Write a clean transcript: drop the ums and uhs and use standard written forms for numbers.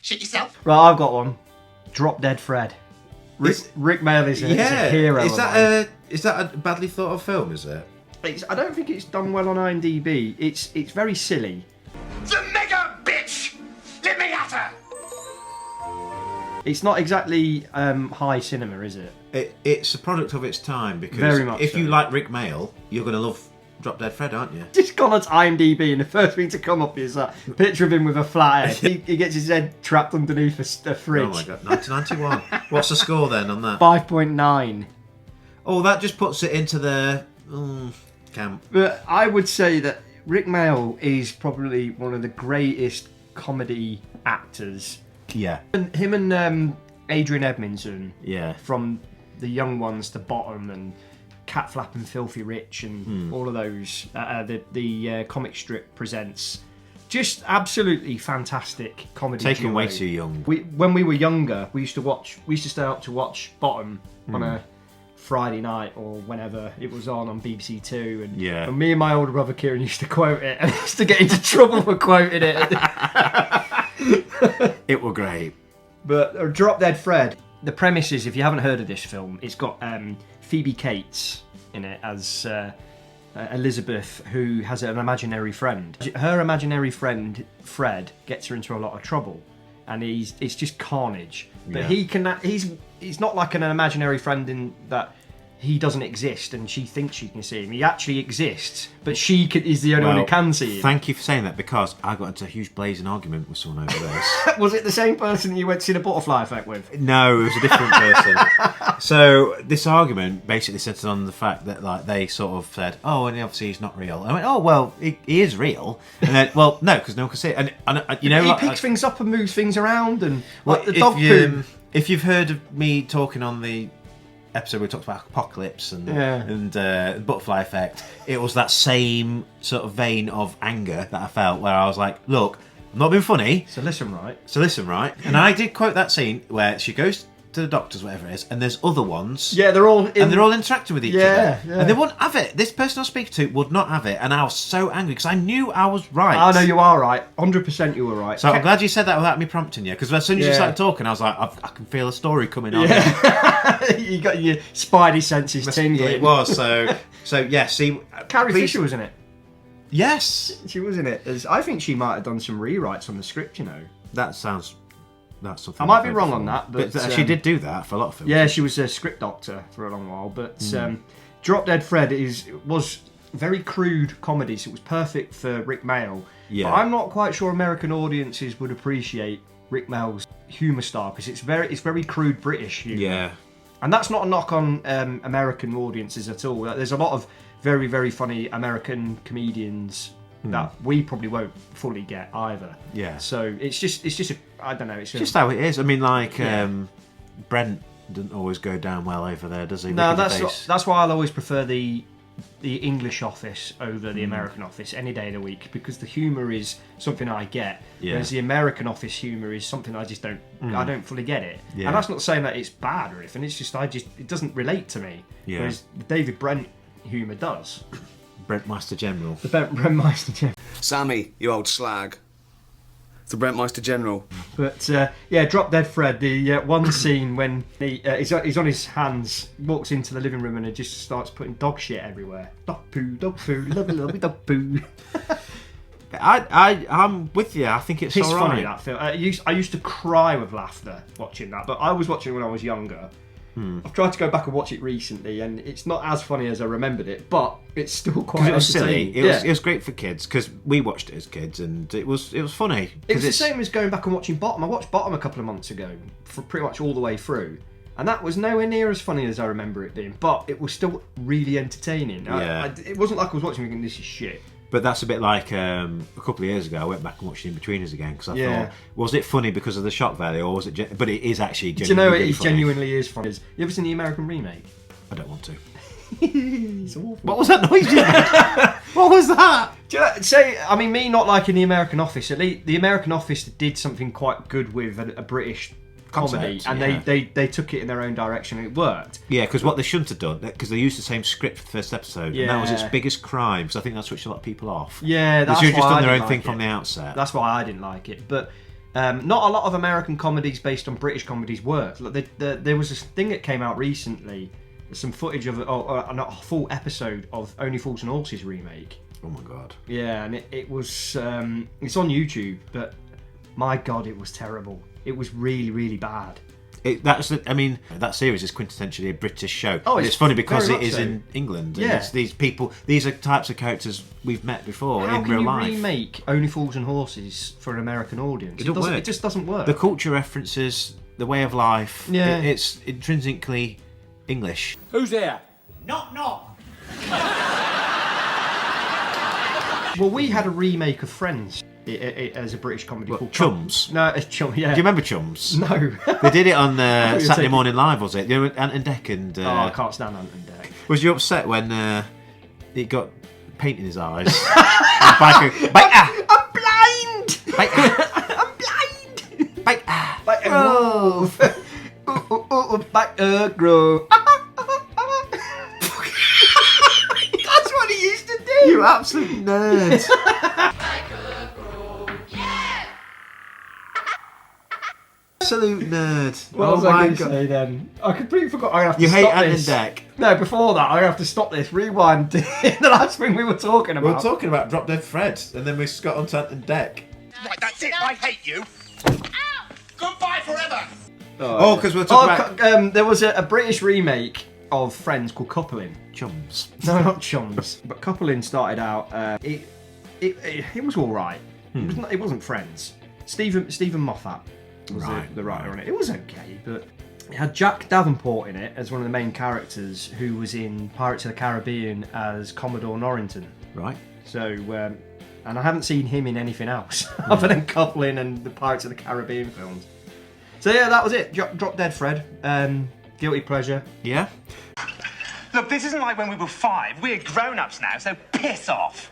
Shit yourself. Right, I've got one. Drop Dead Fred. Rik Mayall is a hero. Is that a badly thought of film? Is it? I don't think it's done well on IMDb. It's very silly. The mega bitch! Let me at her! It's not exactly high cinema, is it? It's a product of its time because Very much if so. you like Rik Mayall, you're going to love Drop Dead Fred, aren't you? Just gone on IMDb and the first thing to come up is that picture of him with a flat head. He gets his head trapped underneath a fridge. Oh my god, 1991. What's the score then on that? 5.9. Oh, that just puts it into the camp. But I would say that Rik Mayall is probably one of the greatest comedy actors. Yeah. And him and Adrian Edmondson, Yeah. from The Young Ones to Bottom and Cat Flap and Filthy Rich and all of those, the comic strip presents. Just absolutely fantastic comedy. Taken way duo. too young. When we were younger, we used to stay up to watch Bottom on a Friday night or whenever it was on BBC Two, and me and my older brother Kieran used to quote it, and I used to get into trouble for quoting it. It were great. But Drop Dead Fred, the premise is, if you haven't heard of this film, it's got Phoebe Cates in it as Elizabeth, who has an imaginary friend. Her imaginary friend Fred gets her into a lot of trouble, and it's just carnage. But he's not like an imaginary friend in that he doesn't exist and she thinks she can see him. He actually exists, but she is the only one who can see him. Thank you for saying that, because I got into a huge blazing argument with someone over this. Was it the same person you went to see the Butterfly Effect with? No, it was a different person. So this argument basically centered on the fact that like they sort of said, "Oh, and obviously he's not real." I went, "Oh, well, he is real." And then, well, no, because no one can see it. And you know, he picks things up and moves things around, and like the dog poo. If you've heard of me talking on the episode we talked about apocalypse and butterfly effect, it was that same sort of vein of anger that I felt, where I was like, look, I'm not being funny, So listen right. and I did quote that scene where she goes to the doctors, whatever it is, and there's other ones, They're all interacting with each other, yeah. and they wouldn't have it. This person I speak to would not have it, and I was so angry because I knew I was right. Oh no, you are right. 100% you were right. So I'm glad you said that without me prompting you, because as soon as you started talking, I was like, I can feel a story coming on. Yeah. You got your spidey senses tingling. Yeah, it was. So yeah. See, Carrie Fisher was in it. Yes, She was in it. I think she might have done some rewrites on the script. You know, that's something. I might be wrong on that, but she did do that for a lot of films. Yeah, she was a script doctor for a long while. But Drop Dead Fred was very crude comedy, so it was perfect for Rik Mayall. Yeah. But I'm not quite sure American audiences would appreciate Rik Mayall's humour style, because it's very crude British humour. Yeah. And that's not a knock on American audiences at all. There's a lot of very, very funny American comedians that we probably won't fully get either. Yeah. So it's just I don't know. It's just how it is. I mean, like Brent doesn't always go down well over there, does he? No, that's why I'll always prefer the English Office over the American Office any day of the week, because the humour is something I get, whereas the American Office humour is something I just don't I don't fully get it. Yeah. And that's not saying that it's bad or anything. It's just it doesn't relate to me. Yeah. Whereas the David Brent humour does. Brent Meister General. The Brent Meister General. Sammy, you old slag. It's the Brent Meister General. But Drop Dead Fred, the one scene when he's on his hands, walks into the living room and it just starts putting dog shit everywhere. Dog poo, lovely dog poo. I'm with you. I think it's all right. Funny, that film. I used to cry with laughter watching that, but I was watching it when I was younger. I've tried to go back and watch it recently, and it's not as funny as I remembered it, but it's still quite it was silly. entertaining. It was great for kids, because we watched it as kids, and it was funny. It was the same as going back and watching Bottom. I watched Bottom a couple of months ago, for pretty much all the way through, and that was nowhere near as funny as I remember it being, but it was still really entertaining. Yeah. It wasn't like I was watching thinking, this is shit. But that's a bit like a couple of years ago, I went back and watched In-Betweeners again, because I thought, was it funny because of the shock value, or was it... But it is actually genuinely Do you know, it funny. genuinely is funny. You ever seen the American remake? I don't want to. It's awful. What was that noise you made? What was that? Do you know, me not liking the American Office, at least the American Office did something quite good with a British comedy, concept, and yeah. they took it in their own direction, and it worked. Yeah, because what they shouldn't have done, because they used the same script for the first episode, and that was its Yeah. biggest crime, because I think that switched a lot of people off. Yeah, They that's should have just why done I their didn't own thing like from it. the outset. That's why I didn't like it. But not a lot of American comedies based on British comedies work. Like, there was this thing that came out recently, some footage of not a full episode of Only Fools and Horses remake. Oh my god. Yeah, and it was it's on YouTube, but my god, it was terrible. It was really, really bad. That series is quintessentially a British show. Oh, And it's funny because very it much is so. in England. Yeah. And it's these people, these are types of characters we've met before How in can real you life. remake Only Fools and Horses for an American audience? It doesn't work. It just doesn't work. The culture references, the way of life, Yeah. it's intrinsically English. Who's there? Well, we had a remake of Friends as a British comedy What, called Chums? No, it's Chums. Yeah. Do you remember Chums? No. They did it on you were Saturday taking- Morning Live, was it? You know, Ant Dec and... Oh, I can't stand Ant Dec. Was you upset when he got paint in his eyes? I'm blind. I'm blind. Back grove. Back grove. That's what he used to do. You absolute nerd. Absolute nerd. What was I going to say then? I completely forgot. I have to You hate stop Ant this. Dec. No, before that, I have to stop this. Rewind to the last thing we were talking We were about. talking about Drop Dead Fred, and then we got on to Ant Dec. Right, that's it. I hate you. Goodbye forever. Oh, because we're talking about there was a British remake of Friends called Coupling. Chums. No, not Chums. But Coupling started out. It was all right. It wasn't Friends. Stephen Moffat was the writer on it. It was okay, but it had Jack Davenport in it as one of the main characters, who was in Pirates of the Caribbean as Commodore Norrington. Right. So, and I haven't seen him in anything else other than Coupling and the Pirates of the Caribbean films. So yeah, that was it. Drop Dead Fred. Guilty pleasure. Yeah? Look, this isn't like when we were 5. We're grown-ups now, so piss off.